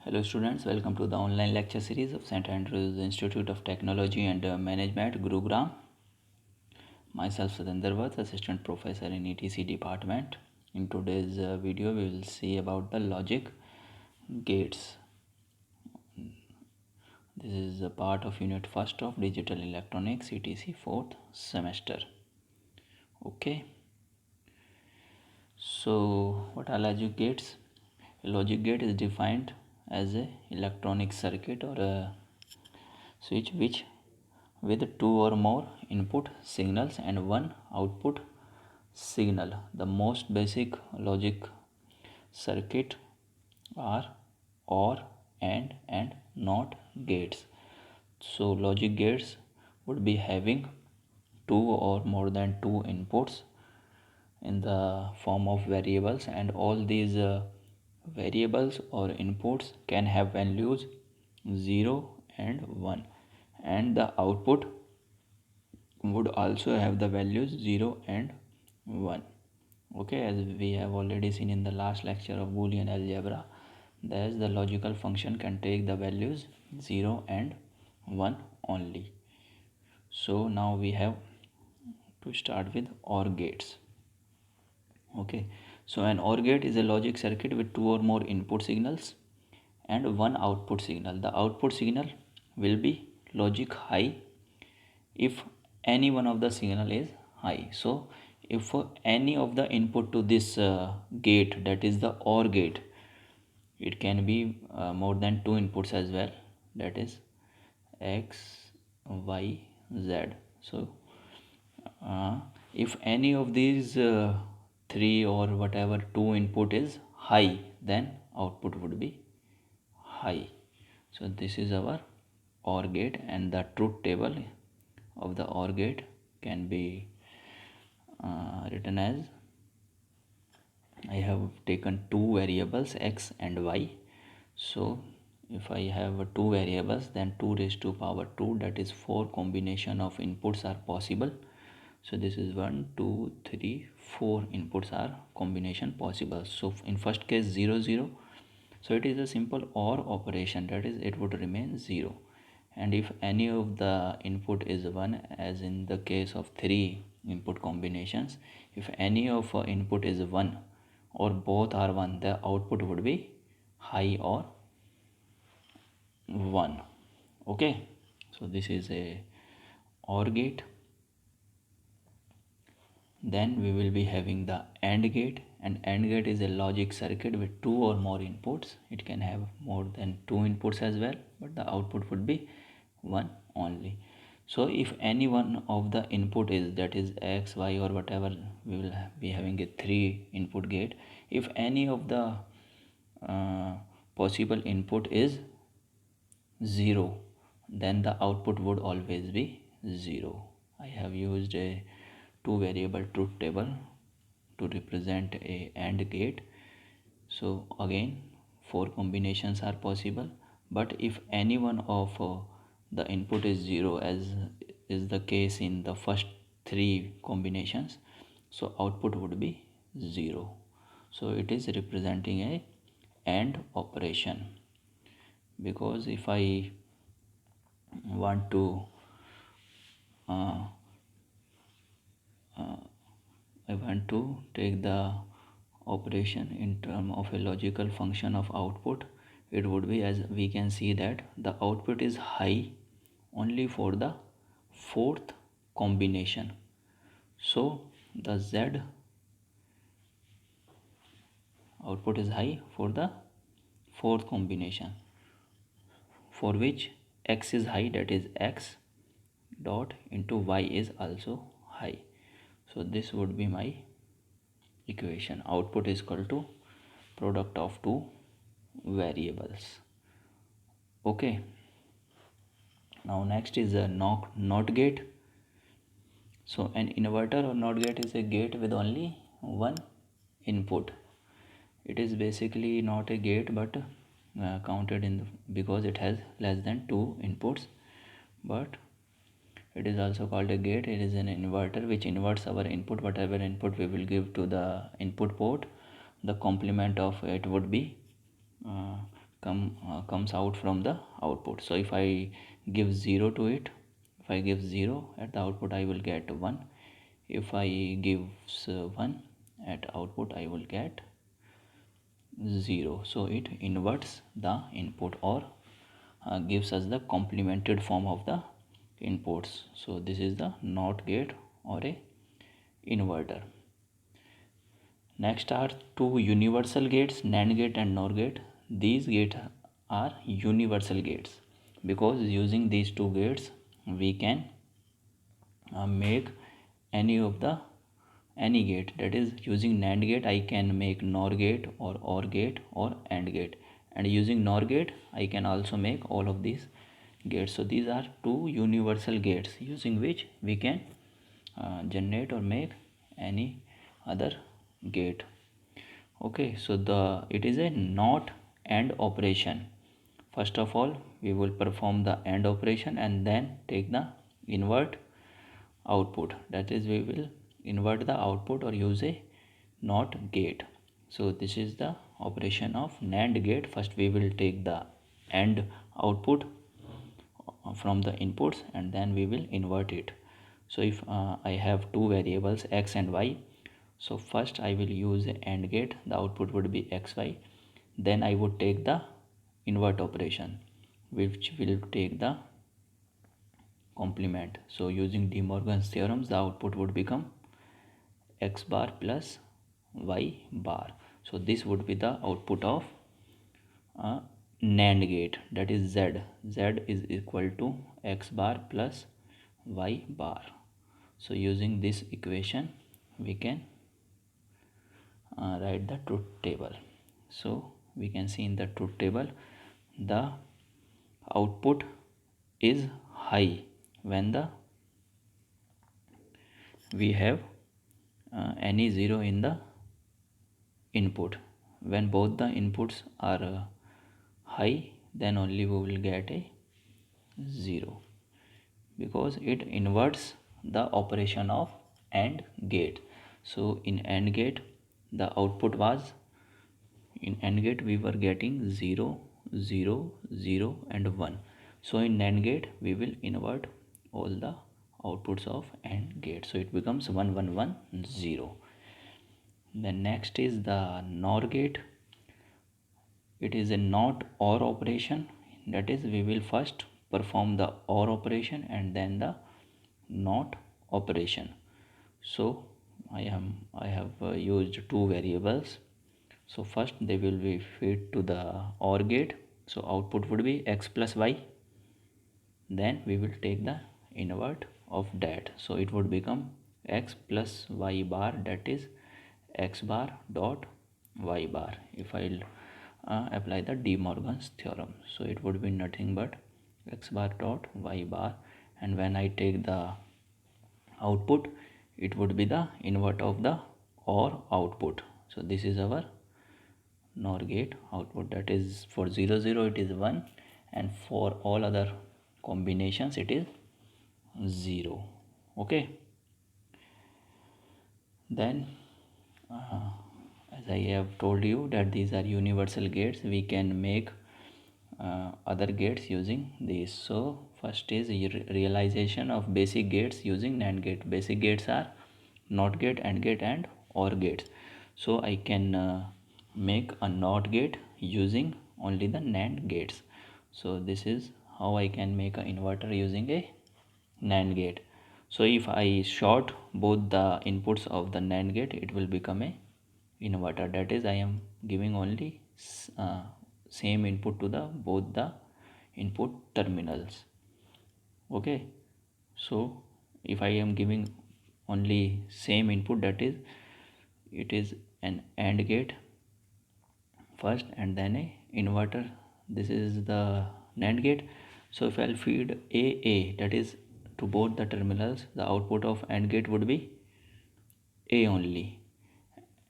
Hello students, welcome to the online lecture series of St. Andrews Institute of Technology and Management, Gurugram. Myself Satinder Vath, Assistant Professor in ETC Department. In today's video, we will see about the logic gates. This is a part of Unit 1st of Digital Electronics, ETC 4th semester. Okay. So, what are logic gates? A logic gate is defined as a electronic circuit or a switch which with two or more input signals and one output signal. The most basic logic circuit are OR, and NOT gates. So logic gates would be having two or more than two inputs in the form of variables, and all these variables or inputs can have values 0 and 1, and the output would also have the values 0 and 1. Okay, as we have already seen in the last lecture of Boolean algebra, that the logical function can take the values 0 and 1 only. So now we have to start with OR gates. Okay, so an OR gate is a logic circuit with two or more input signals and one output signal. The output signal will be logic high if any one of the signal is high. So if any of the input to this gate, that is the OR gate, it can be more than two inputs as well, that is x, y, z. So if any of these three or whatever two input is high, then output would be high. So this is our OR gate, and the truth table of the OR gate can be written as, I have taken two variables x and y. So if I have two variables, then 2 raised to power 2, that is 4 combination of inputs are possible. So this is 1 2 3 4 inputs are combination possible. So in first case 0 0, so it is a simple OR operation, that is it would remain 0. And if any of the input is 1, as in the case of 3 input combinations, if any of input is 1 or both are 1, the output would be high or 1. Okay, so this is a OR gate. Then we will be having the AND gate, and AND gate is a logic circuit with two or more inputs. It can have more than two inputs as well, but the output would be one only. So if any one of the input is, that is x, y, or whatever, we will be having a three input gate. If any of the possible input is 0, then the output would always be 0. I have used a two variable truth table to represent a AND gate. So again, 4 combinations are possible, but if any one of the input is 0, as is the case in the first 3 combinations, so output would be 0. So it is representing a AND operation, because if I want to I want to take the operation in term of a logical function of output, it would be, as we can see, that the output is high only for the fourth combination. So the Z output is high for the fourth combination, for which x is high, that is x dot into y is also high. So this would be my equation. Output is equal to product of two variables. Okay, now next is a NOT gate. So an inverter or NOT gate is a gate with only one input. It is basically not a gate, but counted in because it has less than two inputs, but it is also called a gate. It is an inverter which inverts our input, whatever input we will give to the input port, the complement of it would be comes out from the output. So if I give 0 to it, if I give 0 at the output, I will get 1. If I give 1 at output, I will get 0. So it inverts the input, or gives us the complemented form of the inputs. So this is the NOT gate or a inverter. Next are two universal gates, NAND gate and NOR gate. These gates are universal gates because using these two gates we can make any gate. That is, using NAND gate I can make NOR gate or OR gate or AND gate, and using NOR gate I can also make all of these gates. So these are two universal gates using which we can generate or make any other gate. Okay, so it is a NOT AND operation. First of all, we will perform the AND operation and then take the invert output. That is, we will invert the output or use a NOT gate. So this is the operation of NAND gate. First we will take the AND output from the inputs and then we will invert it. So if I have two variables x and y, so first I will use a AND gate, the output would be xy. Then I would take the invert operation, which will take the complement. So using De Morgan's theorems, the output would become x bar plus y bar. So this would be the output of NAND gate, that is Z. Z is equal to x bar plus y bar. So using this equation we can write the truth table. So we can see in the truth table the output is high when we have any 0 in the input. When both the inputs are high, then only we will get a 0, because it inverts the operation of AND gate. So in AND gate the output was, in AND gate we were getting 0, 0, 0 and 1. So in NAND gate we will invert all the outputs of AND gate, so it becomes 1, 1, 1, 0. Then next is the NOR gate. It is a NOT OR operation. That is, we will first perform the OR operation and then the NOT operation. So I have used two variables. So first they will be fed to the OR gate. So output would be x plus y. Then we will take the invert of that. So it would become x plus y bar, that is x bar dot y bar. If I'll apply the De Morgan's theorem, so it would be nothing but x bar dot y bar, and when I take the output it would be the invert of the OR output. So this is our NOR gate output, that is for 0 0 it is 1 and for all other combinations it is 0. Okay, then as I have told you that these are universal gates, we can make other gates using these. So first is realization of basic gates using NAND gate. Basic gates are NOT gate, AND gate and OR gates. So I can make a NOT gate using only the NAND gates. So this is how I can make an inverter using a NAND gate. So if I short both the inputs of the NAND gate, it will become a inverter. That is, I am giving only same input to the both the input terminals. Okay, so if I am giving only same input, that is, it is an AND gate first and then a inverter. This is the NAND gate. So if I'll feed A, that is to both the terminals, the output of AND gate would be A only,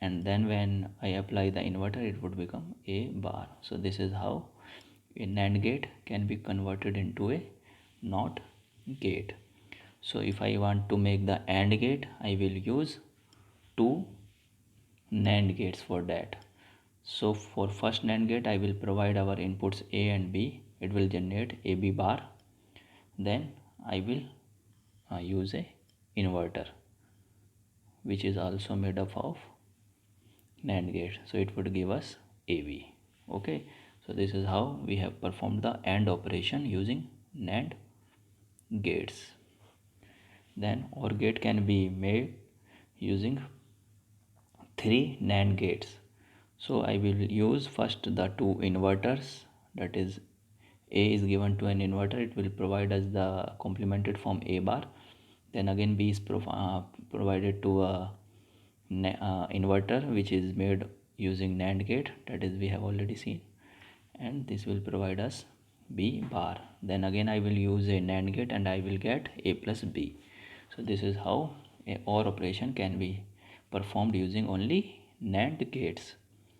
and then when I apply the inverter it would become A bar. So this is how a NAND gate can be converted into a NOT gate. So if I want to make the AND gate, I will use two NAND gates for that. So for first NAND gate I will provide our inputs A and B. It will generate AB bar. Then I will use a inverter which is also made up of NAND gate, so it would give us AB. Okay, so this is how we have performed the AND operation using NAND gates. Then OR gate can be made using 3 NAND gates. So I will use first the two inverters, that is A is given to an inverter, it will provide us the complemented form A bar. Then again B is provided to a inverter which is made using NAND gate, that is we have already seen, and this will provide us B bar. Then again I will use a NAND gate and I will get A plus B. So this is how a OR operation can be performed using only NAND gates.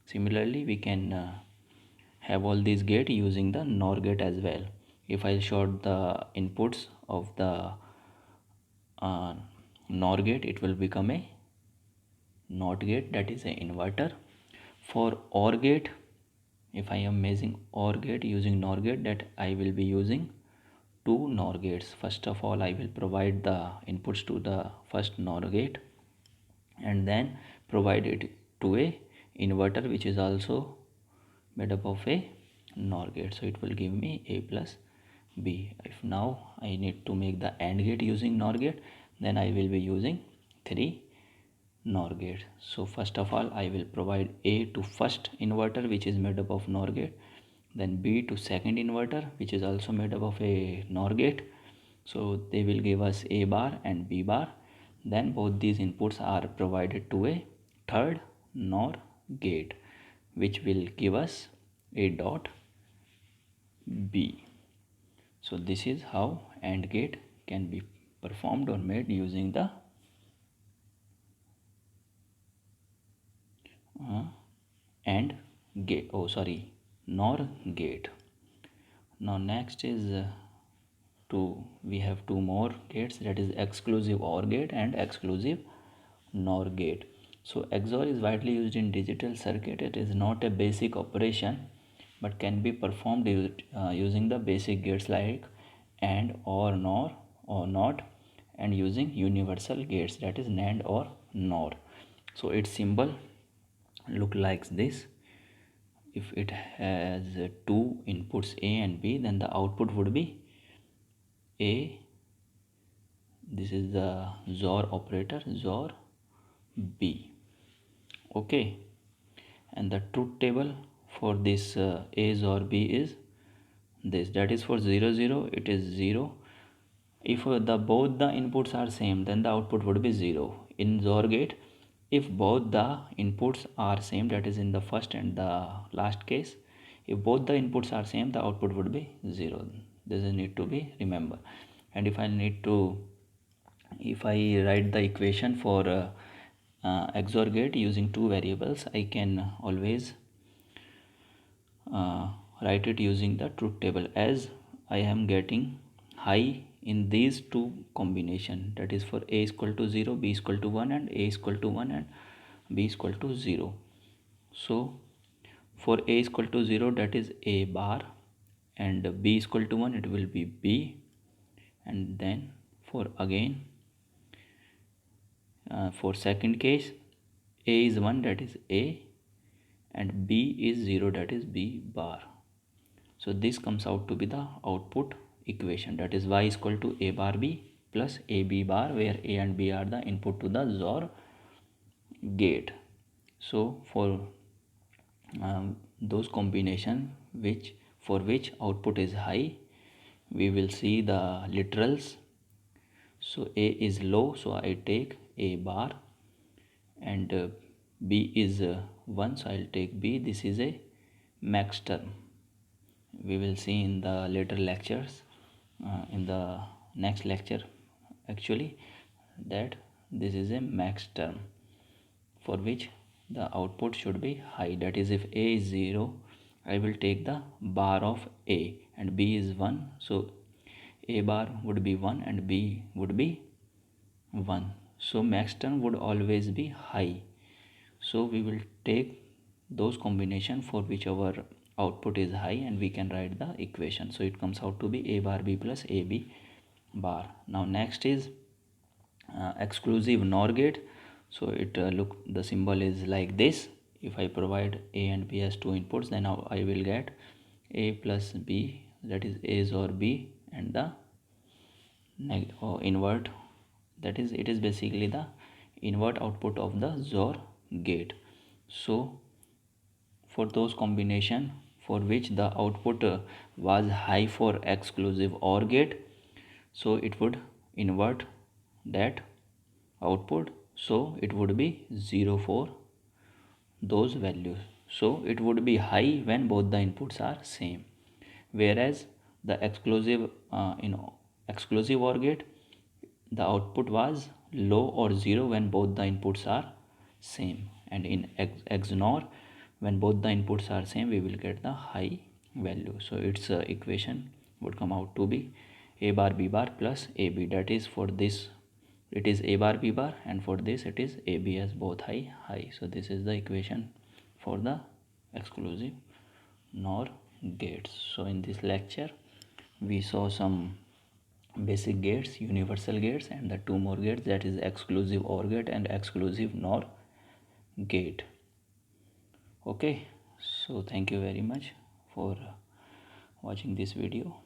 Similarly we can have all these gates using the NOR gate as well. If I short the inputs of the NOR gate, it will become a NOT gate, that is an inverter. For OR gate, if I am making OR gate using NOR gate, that I will be using two NOR gates. First of all I will provide the inputs to the first NOR gate and then provide it to a inverter which is also made up of a NOR gate, so it will give me A plus B. If now I need to make the AND gate using NOR gate, then I will be using 3 NOR gates. So first of all I will provide A to first inverter which is made up of NOR gate, then B to second inverter which is also made up of a NOR gate. So they will give us A bar and B bar. Then both these inputs are provided to a third NOR gate which will give us A dot B. So this is how AND gate can be performed or made using the AND gate, NOR gate. Now next is we have two more gates, that is exclusive OR gate and exclusive NOR gate. So XOR is widely used in digital circuit. It is not a basic operation but can be performed using the basic gates like AND or NOR or NOT, and using universal gates, that is NAND or NOR. So its symbol look like this. If it has two inputs A and B, then the output would be A, this is the XOR operator, XOR B. Okay, and the truth table for this A XOR B is this, that is for 0 0 it is 0. If both the inputs are same, then the output would be 0. In XOR gate, if both the inputs are same, that is in the first and the last case, if both the inputs are same, the output would be 0. This is need to be remember. And if I write the equation for XOR gate using two variables, I can always write it using the truth table, as I am getting high in these two combination, that is for A is equal to 0, B is equal to 1, and A is equal to 1 and B is equal to 0. So for A is equal to 0, that is A bar, and B is equal to 1, it will be B. And then for again for second case, A is 1, that is A, and B is 0, that is B bar. So this comes out to be the output equation, that is Y is equal to A bar B plus AB bar, where A and B are the input to the XOR gate. So for those combination for which output is high, we will see the literals. So A is low, so I take A bar, and B is 1, so I'll take B. This is a max term. We will see in the later lectures, in the next lecture actually, that this is a max term for which the output should be high. That is, if A is 0, I will take the bar of A, and B is 1, so A bar would be 1 and B would be 1. So max term would always be high. So we will take those combination for which our output is high, and we can write the equation. So it comes out to be a bar b plus ab bar. Now next is exclusive NOR gate. So it look, the symbol is like this. If I provide a and b as two inputs, then now I will get a plus b, that is a XOR b, and the invert, that is, it is basically the invert output of the XOR gate. So for those combination for which the output was high for exclusive OR gate, so it would invert that output, so it would be 0 for those values. So it would be high when both the inputs are same, whereas the exclusive exclusive OR gate, the output was low or 0 when both the inputs are same, and in XNOR, when both the inputs are same, we will get the high value. So its equation would come out to be a bar b bar plus ab, that is, for this it is a bar b bar, and for this it is ab as both high. So this is the equation for the exclusive NOR gates. So in this lecture we saw some basic gates, universal gates, and the two more gates, that is exclusive OR gate and exclusive NOR gate. Okay, so thank you very much for watching this video.